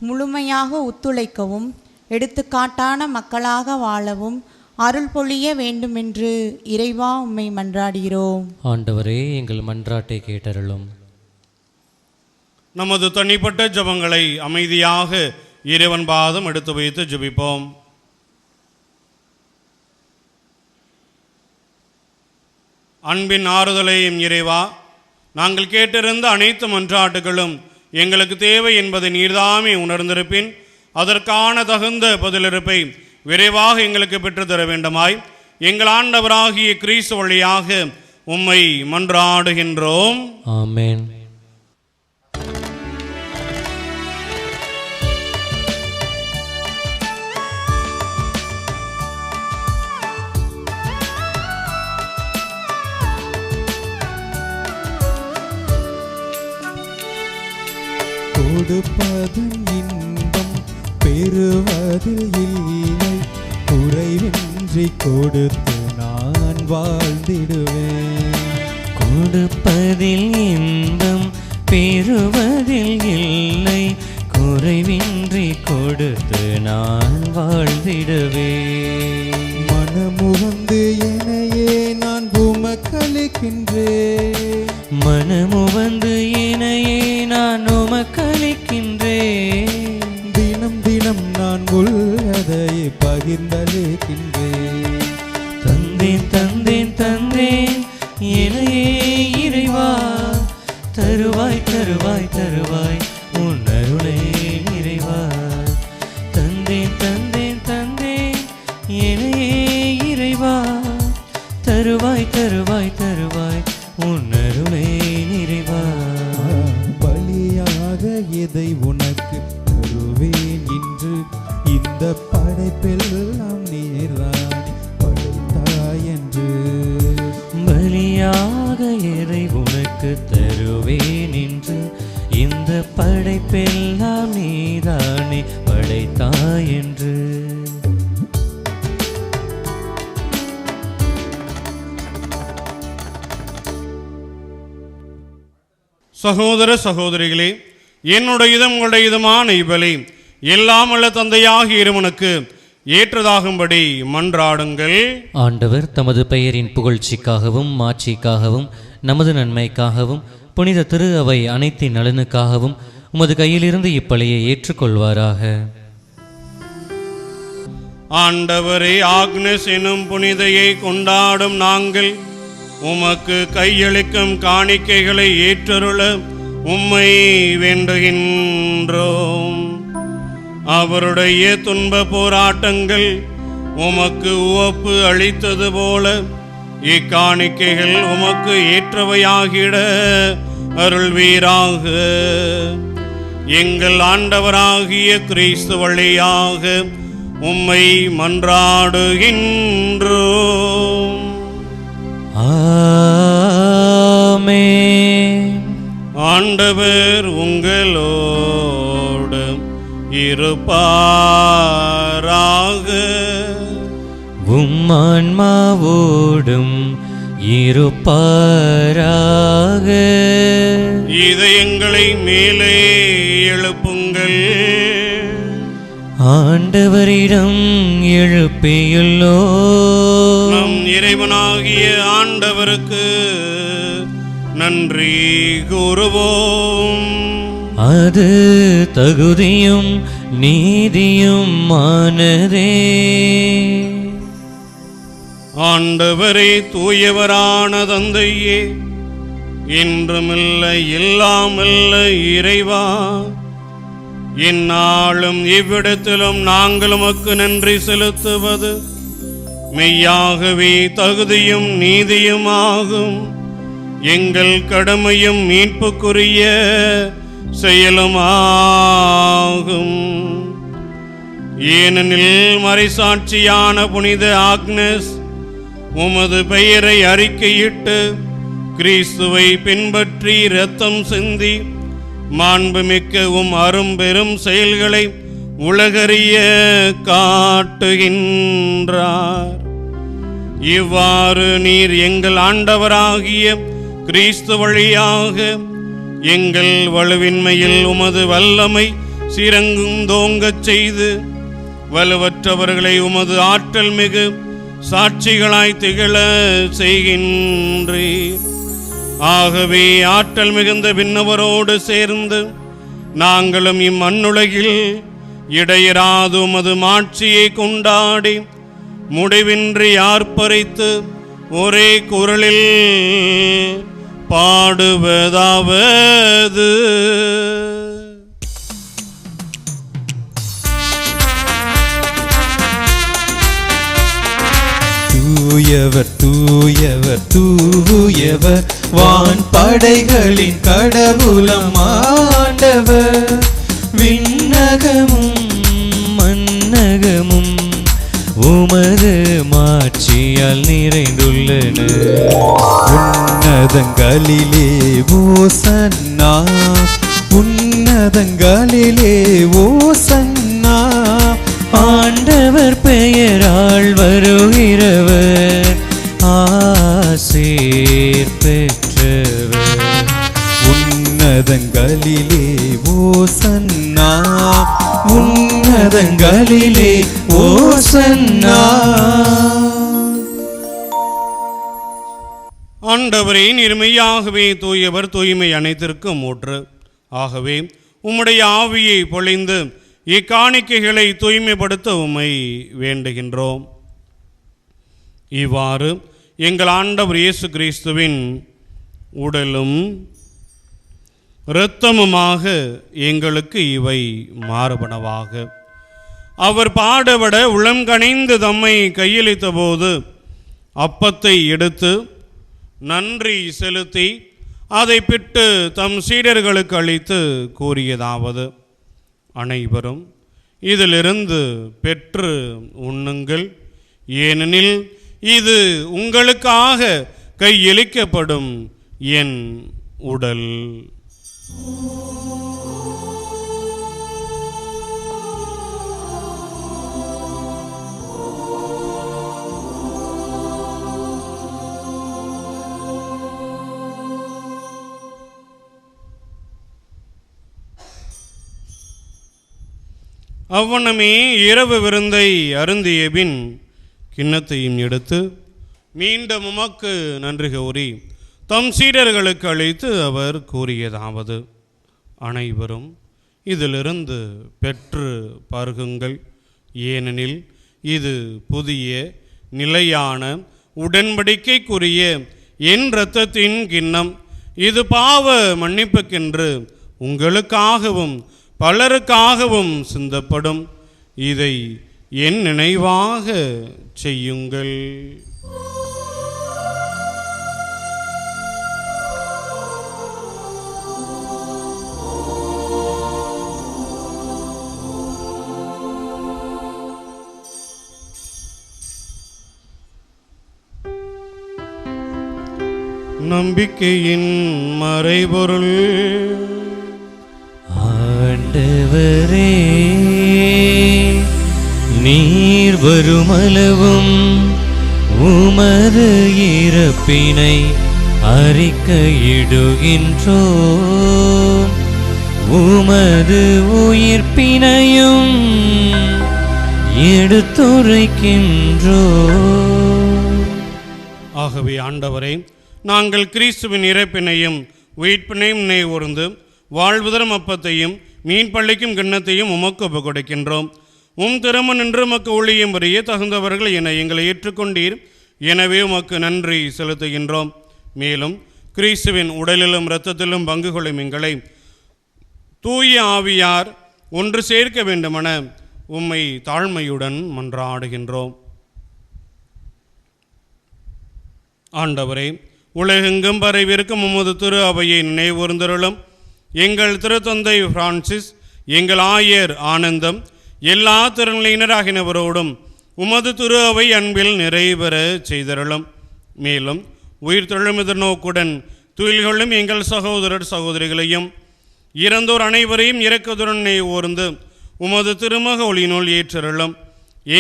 முழுமையாக ஒத்துழைக்கவும் எடுத்துக்காட்டான மக்களாக வாழவும் அருள் பொழிய வேண்டுமென்று இறைவா உம்மை மன்றாடுகிறோம்.
ஆண்டவரே, எங்கள் மன்றாட்டை கேட்டருளும்.
நமது தனிப்பட்ட ஜெபங்களை அமைதியாக இறைவன் பாதம் எடுத்து வைத்து ஜெபிப்போம். அன்பின் ஆறுதலையும் இறைவா, நாங்கள் கேட்டிருந்த அனைத்து மன்றாட்டுகளும் எங்களுக்கு தேவை என்பதை நீர்தாமே உணர்ந்திருப்பின் அதற்கான தகுந்த பதிலிருப்பை விரைவாக எங்களுக்கு பெற்றுத்தர வேண்டுமாய் எங்கள் ஆண்டவராகிய கிறிஸ்து வழியாக உம்மை மன்றாடுகின்றோம்.
ஆமென்.
கொடுப்பதன் இன்பம் பெறுவதில் இல்லை, குறைவின்றி கொடுத்து நான் வாழ்ந்திடுவேன்.
கொடுப்பதில் இன்பம் பெறுவதில் இல்லை, குறைவின்றி கொடுத்து நான் வாழ்ந்திடுவேன்.
மனமுவந்து எனையே நான் உமக்களிக்கின்றேன்,
மனமுவந்து எனையே நான் உமக்களிக்கின்றேன்.
தினம் தினம் நான் உள்ளதை பகிர்ந்தளிக்கின்றேன்.
தந்தேன் தந்தேன் தந்தேன் இணையே இறைவா, தருவாய் தருவாய் தருவாய் உன் அருளே நிறைவா. தந்தேன் தந்தேன் தந்தேன் இணையே இறைவா, தருவாய் தருவாய் தருவாய் உன் அருளே நிறைவா.
பலியாக எதை உனக்கு தருவேன் இன்று, இந்த படைப்பெல்லாம் நீராணி படைத்தாய் என்று.
பலியாக எதை உனக்கு தருவேன் என்று, இந்த படைப்பெல்லாம் நீதானே படைத்தாய் என்று.
சகோதர சகோதரிகளே, என்னுடையதும் உங்களுடையதுமான இவ்வளி எல்லாம் உள்ள தந்தையாகிய இறைவனுக்கு ஏற்றதாகும்படி மன்றாடுங்கள்.
ஆண்டவர் தமது பெயரின் புகழ்ச்சிக்காகவும் மாட்சிக்காகவும் நமது நன்மைக்காகவும் புனித திரு அவை அனைத்தின் நலனுக்காகவும் உமது கையிலிருந்து இப்பலியை ஏற்றுக்கொள்வாராக.
ஆண்டவரே, ஆக்னஸ் எனும் புனிதையை கொண்டாடும் நாங்கள் உமக்கு கையளிக்கும் காணிக்கைகளை ஏற்றருள உம்மை வேண்டுகின்றோம். அவருடைய துன்ப போராட்டங்கள் உமக்கு உவப்பு அளித்தது போல இக்காணிக்கைகள் உமக்கு ஏற்றவையாகிட அருள்வீராக. எங்கள் ஆண்டவராகிய கிறிஸ்து வழியாக உம்மை மன்றாடுகின்றோம்.
ஆமென்.
ஆண்டவர் உங்களோடு இருப்பாராக.
உம் ஆன்மாவோடும் இருப்பாராக.
இதயங்களை மேலே எழுப்புங்கள்.
ஆண்டவரிடம் எழுப்பியுள்ளோ.
நம் இறைவனாகிய ஆண்டவருக்கு நன்றி கூறுவோம்.
அது தகுதியும் நீதியும் ஆனதே.
ஆண்டவரே, தூயவரான தந்தையே, என்றுமில்ல எல்லாமல்ல இறைவா, இந்நாளும் இவ்விடத்திலும் நாங்கள் உமக்கு நன்றி செலுத்துவது மெய்யாகவே தகுதியும் நீதியுமாகும். எங்கள் கடமையும் மீட்புக்குரிய செயலுமாகும். ஏனெனில் மறைசாட்சியான புனித ஆக்னஸ் உமது பெயரை அறிக்கையிட்டு கிறிஸ்துவை பின்பற்றி இரத்தம் சிந்தி மாண்புமிக்க அரும்பெரும் செயல்களை உலகறிய காட்டுகின்றார். இவ்வாறு நீர் எங்கள் ஆண்டவராகிய கிறிஸ்து வழியாக எங்கள் வலுவின்மையில் உமது வல்லமை சிறங்கும் தோங்கச் செய்து வலுவற்றவர்களை உமது ஆற்றல் மிகு சாட்சிகளாய் திகழ செய்கின்றீர். ஆகவே ஆற்றல் மிகுந்த விண்ணவரோடு சேர்ந்து நாங்களும் இம்மண்ணுலகில் இடையராது உமது மாட்சியை கொண்டாடி முடிவின்றி ஆர்ப்பரித்து ஒரே குரலில் பாடுவதாவது:
தூயவர் தூயவர் தூயவர் வான் படைகளின் கடவுளம் ஆண்டவர்.
விண்ணகமும் மன்னகமும் உமது மாட்சியால் நிறைந்துள்ளன.
உன்னதங்களிலே ஓசன்னா, உன்னதங்களிலே ஓசன்னா.
ஆண்டவர் பெயரால் வருகிறவர் ஆசீர் பெற்றவர்.
உன்னதங்களிலே ஓசன்னா, உன்னதங்களிலே ஓசன்னா.
ஆண்டவரே, நீர் மெய்யாகவே தூயவர், தூய்மை அனைத்திற்கும் ஊற்று. ஆகவே உம்முடைய ஆவியை பொழிந்து இக்காணிக்கைகளை தூய்மைப்படுத்த உம்மை வேண்டுகின்றோம். இவ்வாறு எங்கள் ஆண்டவர் இயேசு கிறிஸ்துவின் உடலும் இரத்தமுமாக எங்களுக்கு இவை மாறுபனவாக. அவர் பாடுபட உளம் கனிந்து தம்மை கையளித்த போது அப்பத்தை எடுத்து நன்றி செலுத்தி அதை பிட்டு தம் சீடர்களுக்கு அளித்து கூறியதாவது: அனைவரும் இதிலிருந்து பெற்று உண்ணுங்கள், ஏனெனில் இது உங்களுக்காக கையளிக்கப்படும் என் உடல். அவ்வண்ணமே இரவு விருந்தை அருந்திய பின் கிண்ணத்தையும் எடுத்து மீண்டும் உமக்கு நன்றி கூறி தம் சீடர்களுக்கு அளித்து அவர் கூறியதாவது: அனைவரும் இதிலிருந்து பெற்று பருகுங்கள், ஏனெனில் இது புதிய நிலையான உடன்படிக்கைக்குரிய என் இரத்தத்தின் கிண்ணம். இது பாவ மன்னிப்புக்கென்று உங்களுக்காகவும் பலருக்காகவும் சிந்தப்படும். இதை என் நினைவாக செய்யுங்கள். நம்பிக்கையின் மறைபொருள்.
ஆண்டவரே, நீர் வருமளவும் உமது இறப்பினை அறிக்கையிடுகின்றோம், உமது உயிர்ப்பினையும் எடுத்துரைக்கின்றோம்.
ஆகவே ஆண்டவரே, நாங்கள் கிறிஸ்துவின் இறப்பினையும் உயிர்ப்பினையும் நினைவுகூர்ந்து வாழ்வுதரும் அப்பத்தையும் மீன் பள்ளிக்கும் கிண்ணத்தையும் உமக்கு ஒப்புக் கொடுக்கின்றோம். திருமண் நின்று உமக்கு ஊழியம் புரிய தகுந்தவர்கள் என எங்களை ஏற்றுக்கொண்டீர். எனவே உமக்கு நன்றி செலுத்துகின்றோம். மேலும் கிறிஸ்துவின் உடலிலும் இரத்தத்திலும் பங்கு கொள்ளும் எங்களை தூய ஆவியார் ஒன்று சேர்க்க வேண்டுமென உம்மை தாழ்மையுடன் மன்றாடுகின்றோம். ஆண்டவரே, உலகெங்கும் பரவியிருக்கும் உமது திரு அவையை நினைவூர்ந்தருளும். எங்கள் திருத்தந்தை பிரான்சிஸ், எங்கள் ஆயர் ஆனந்தம், எல்லா திருநிலையினராகினவரோடும் உமது திரு அவை அன்பில் நிறைவேற செய்தருளும். மேலும் உயிர் தொழுமித நோக்குடன் துயில்களும் எங்கள் சகோதரர் சகோதரிகளையும் இறந்தோர் அனைவரையும் இரக்கத்துடன் நினைவூர்ந்து உமது திருமக ஒளியினுள் ஏற்றருளும்.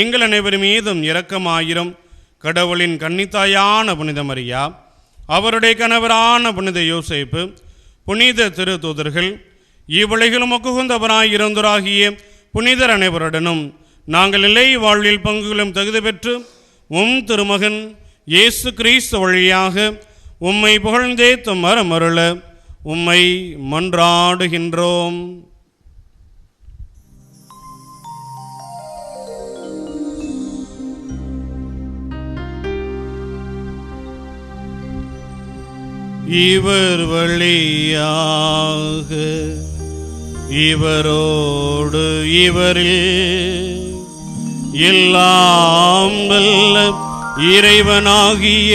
எங்கள் அனைவர் மீதும் இரக்கமாயிரம். கடவுளின் கன்னித்தாயான புனித மரியா, அவருடைய கணவரான புனித யோசேப்பு, புனித திரு தூதர்கள், இவ்வுலகிலும் உகுந்தவராய் இறந்தோராகிய புனிதர் அனைவருடனும் நாங்கள் நிலை வாழ்வில் பங்குகளும் தகுதி பெற்று திருமகன் இயேசு கிறிஸ்து வழியாக உம்மை புகழ்ந்தேத்தும் மரமருள உம்மை மன்றாடுகின்றோம். இவர் வழியாக இவரோடு இவரில் எல்லாம் வல்ல இறைவனாகிய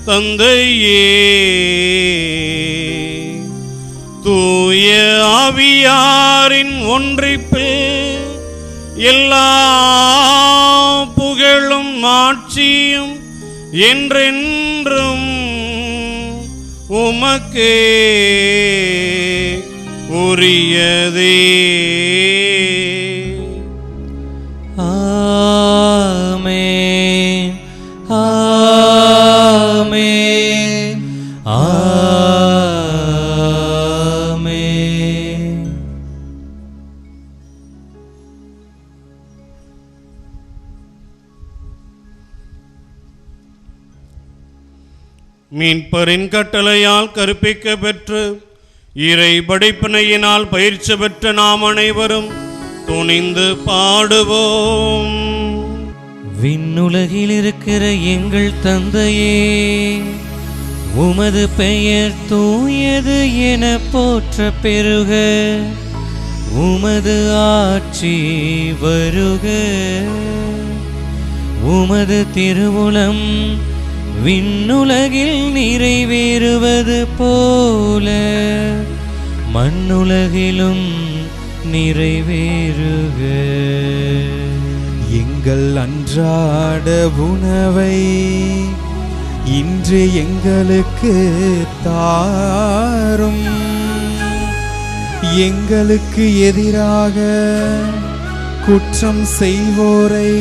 தந்தையே, தூய ஆவியாரின் ஒன்றிப்பில் எல்லா புகழும் ஆட்சியும் என்றென்றும் உமக்கே உரியதே.
ஆமென், ஆமென், ஆமென்.
மீன்பரின் கட்டளையால் கற்பிக்க பெற்று இறை படைப்பினையினால் பயிற்சி பெற்ற நாம் அனைவரும் துணிந்து பாடுவோம்.
விண்ணுலகில் இருக்கிற எங்கள் தந்தையே, உமது பெயர் தூயது என போற்ற பெருக, உமது ஆட்சி வருக, உமது திருவுளம் விண்ணுலகில் நிறைவேறுவது போல மண்ணுலகிலும் நிறைவேறுக.
எங்கள் அன்றாட உணவை இன்று எங்களுக்கு தாரும். எங்களுக்கு எதிராக குற்றம் செய்வோரை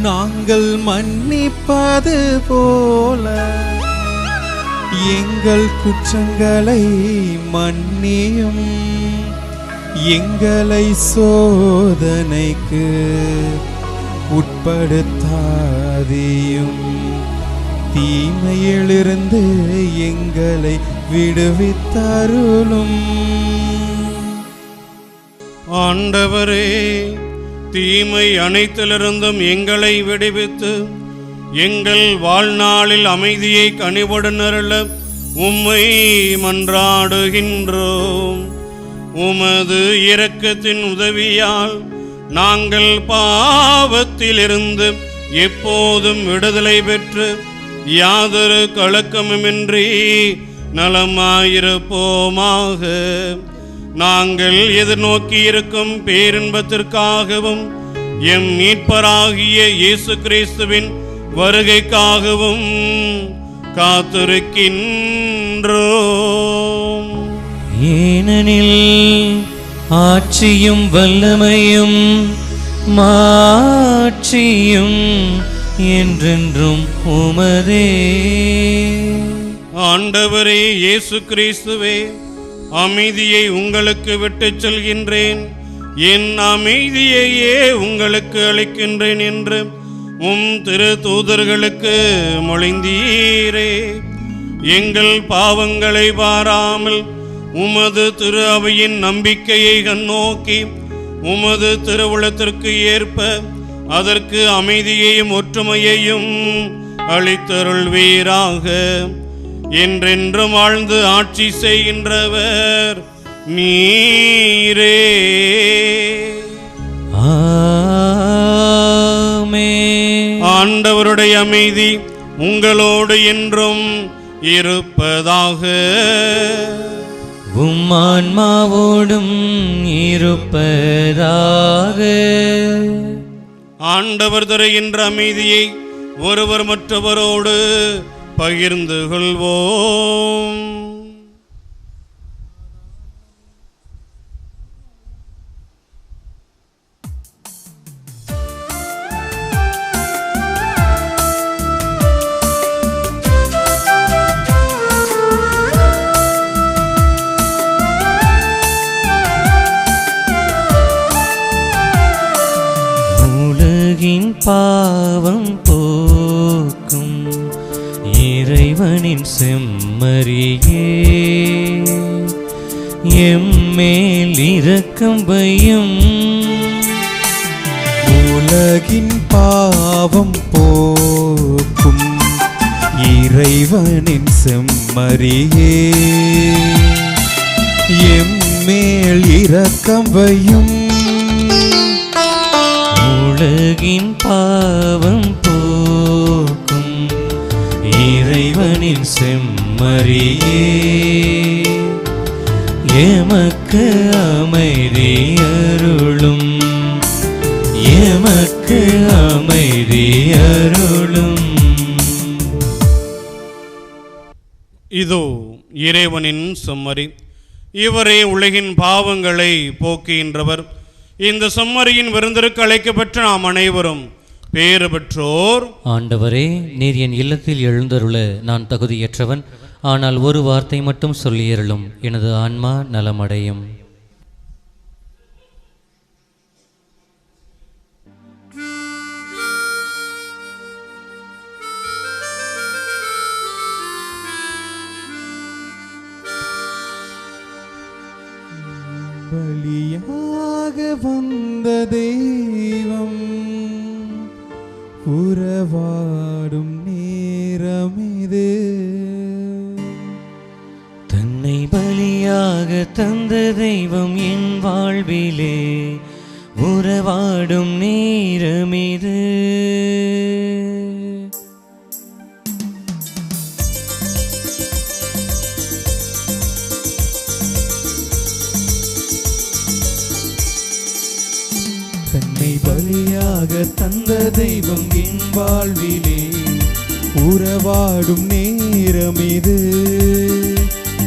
நாங்கள் மன்னிப்பது போல எங்கள் குற்றங்களை மன்னியும். எங்களை சோதனைக்கு உட்படுத்தாதேயும், தீமையிலிருந்து எங்களை விடுவித்தருளும்.
ஆண்டவரே, தீமை அனைத்திலிருந்தும் எங்களை விடுவித்து எங்கள் வாழ்நாளில் அமைதியை கனிவுடன் அருள உம்மை மன்றாடுகின்றோம். உமது இரக்கத்தின் உதவியால் நாங்கள் பாவத்திலிருந்து எப்போதும் விடுதலை பெற்று யாதொரு கலக்கமுமின்றி நலமாயிருப்போமாக. நாங்கள் எதிர்நோக்கி இருக்கும் பேரின்பத்திற்காகவும் எம் மீட்பராகிய இயேசு கிறிஸ்துவின் வருகைக்காகவும் காத்திருக்கின்றோம்.
ஏனெனில் ஆட்சியும் வல்லமையும் மாட்சியும் என்றென்றும் உமதே.
ஆண்டவரே இயேசு கிறிஸ்துவே, அமைதியை உங்களுக்கு விட்டுச் செல்கின்றேன், என் அமைதியையே உங்களுக்கு அளிக்கின்றேன் என்று உம் திரு தூதர்களுக்கு மொழிந்தீரே. எங்கள் பாவங்களை பாராமல் உமது திரு அவையின் நம்பிக்கையை கண்ணோக்கி உமது திருவுளத்திற்கு ஏற்ப அதற்கு அமைதியையும் ஒற்றுமையையும் அளித்தருள்வீராக. என்றென்றும் வாழ்ந்து ஆட்சி செய்கின்றவர் நீரே.
ஆமென்.
ஆண்டவருடைய அமைதி உங்களோடு என்றும் இருப்பதாக.
உம் ஆன்மாவோடும் இருப்பதாக.
ஆண்டவர் தருகின்ற அமைதியை ஒருவர் மற்றவரோடு பகிர்ந்து கொள்வோம்.
உலகின் பாவம் போக்கும் இறைவனின் செம்மறியே, எம்மேல் இரக்கம் வையும்.
உலகின் பாவம் போக்கும் இறைவனின் செம்மறியே, எம்மேல் இரக்கம் வையும்.
உலகின் பாவம் போக்கும் இறைவனின் செம்மறியே, எமக்கு அமைதி அருளும், எமக்கு அமைதி அருளும்.
இதோ இறைவனின் செம்மறி, இவரே உலகின் பாவங்களை போக்குகின்றவர். இந்த செம்மறியின் விருந்திற்கு அழைக்கப்பட்ட நாம் அனைவரும் பேறு பெற்றோர்.
ஆண்டவரே, நீர் என் இல்லத்தில் எழுந்தருள நான் தகுதியற்றவன், ஆனால் ஒரு வார்த்தை மட்டும் சொல்லியருளும், எனது ஆன்மா நலமடையும்.
பலியாக வந்த தெய்வம் உறவாடும் நேரமிது.
தன்னை பலியாக தந்த தெய்வம் என் வாழ்விலே உறவாடும் நேரமிது.
தன்னை பலியாக தந்த தெய்வம் என் வாழ்விலே உறவாடும் நேரமிது.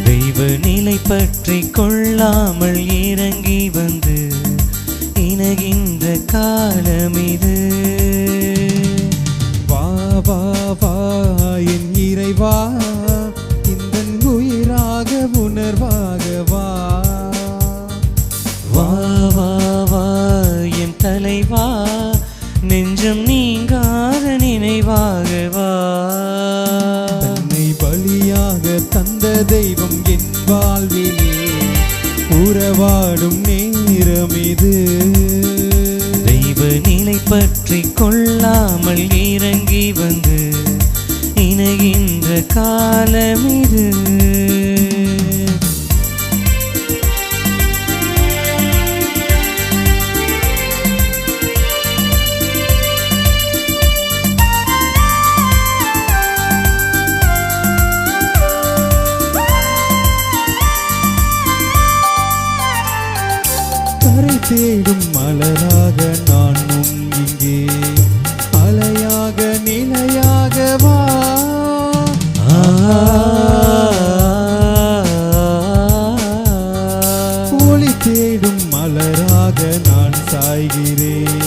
தெய்வ நிலை பற்றி கொள்ளாமல் இறங்கி வந்து இணகின்ற காலமிது.
வா வா வா என் இறைவா, இந்த உயிராக உணர்வாக வா.
வா வா வா என் தலைவா, நெஞ்சம் நீங்காத நினைவாக வா.
தன்னை பலியாக தந்த தெய்வம் என் வாழ்விலே உறவாடும் நேரமிது.
தெய்வ நிலை பற்றி கொள்ளாமல் இறங்கி வந்து இணகின்ற காலமிது.
தேடும் மலராக நானும் இங்கே அலையாக நிலையாக வா. ஒளி தேடும் மலராக நான் சாய்கிறேன்,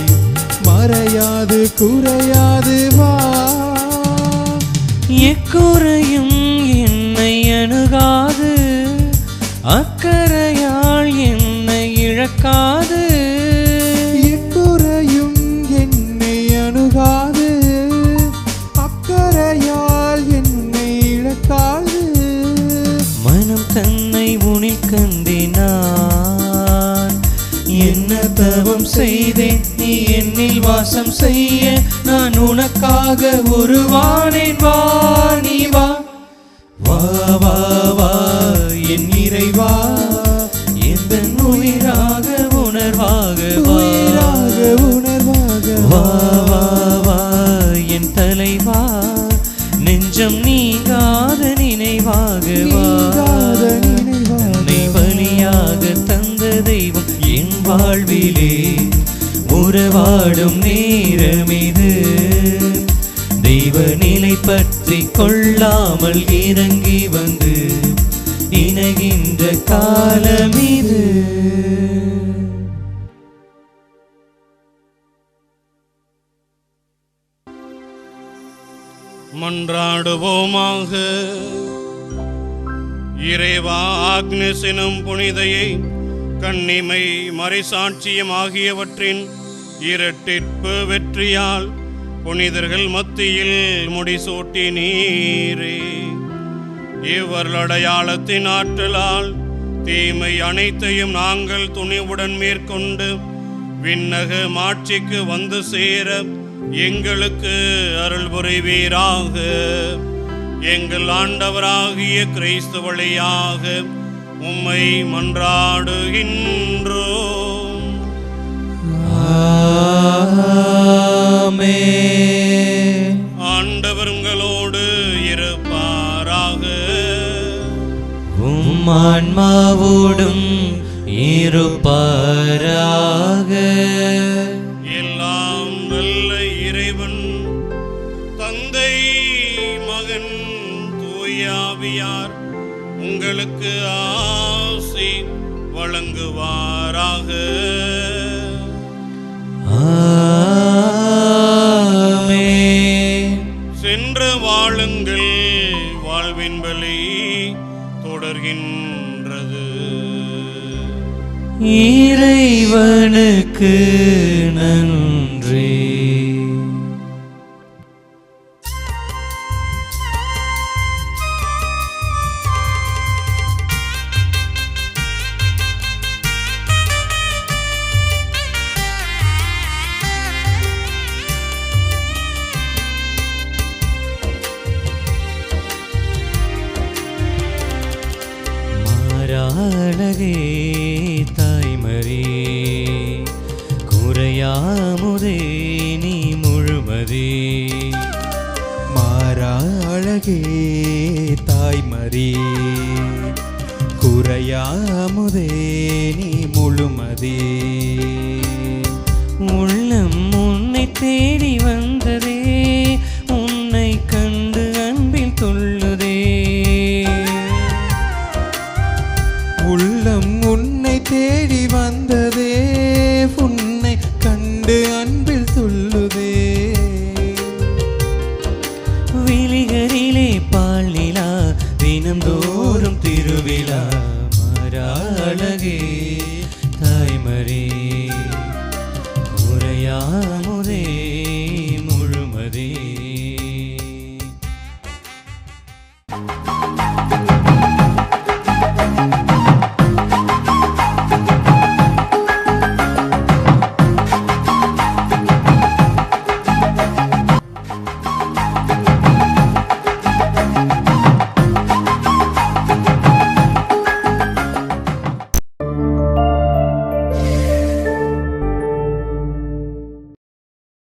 மறையாது குறையாது வா.
எக்குறையும் என்னை அணுகாது, அக்கறையால் என்னை இழக்காது.
எக்குறையும் என்னை அணுகாது, அக்கறையால் என்னை இழக்காது.
மனம் தன்னை உனில் கண்டினான், என்ன தவம் செய்தேன் நீ என்னில் வாசம் செய்ய. நான் உனக்காக உருவானேன், வா நீ வா.
வா வா வா என் இறைவா,
எந்த உயிராக உணர்வாக
உயிராக உணர்வாக
வா வா வா என் தலைவா, நெஞ்சம் நீங்காத நினைவாக வா. தன்னை பலியாக தந்த தெய்வம் என் வாழ்விலே உறவாடும் நேரமிது. தெய்வ நிலை பற்றி கொள்ளாமல் இறங்கி வந்து இணகின்ற காலமிது.
மன்றாடுவோமாக. இறைவா, ஆக்னஸ் எனும் புனிதையை கன்னிமை மறைசாட்சியம் ஆகியவற்றின் இரட்டிப்பு வெற்றியால் புனிதர்கள் மத்தியில் முடிசூட்டி நீரே. இவர்களடையாளத்தின் ஆற்றலால் தீமை அனைத்தையும் நாங்கள் துணிவுடன் மேற்கொண்டு விண்ணக மாட்சிக்கு வந்து சேர எங்களுக்கு அருள் புரிவீராக. எங்கள் ஆண்டவராகிய கிறிஸ்து வழியாக உம்மை மன்றாடுகின்றோம்.
ஆமென்.
ஆண்டவர் உங்களோடு இருப்பாராக.
உம் ஆன்மாவோடும் இருப்பாராக.
எல்லாம் நல்ல இறைவன் தந்தை, மகன், தூயாவியார் உங்களுக்கு ஆசி வழங்குவாராக.
ஆமென்.
சென்று வாழுங்கள், வாழ்வின் பலி தொடர்கின்றது.
இறைவனுக்கு நன்றி.
குறையாமுதே நீ முழுமதே.
மாறா அழகே தாய்மறி குறையாமுதே நீ முழுமதே.
உள்ளம் உன்னை தேடி வந்ததே, உன்னை கண்டு அன்பில் துள்ளுதே.
உள்ளம் உன்னை தேடி வந்ததே, உன்னை கண்டு அன்பில் துள்ளுதே.
விழிகளிலே பால் நிலா, தினம்தோறும் திருவிழா. மாறா அழகே தாய்மறி குறையாமுதே முழுமதே.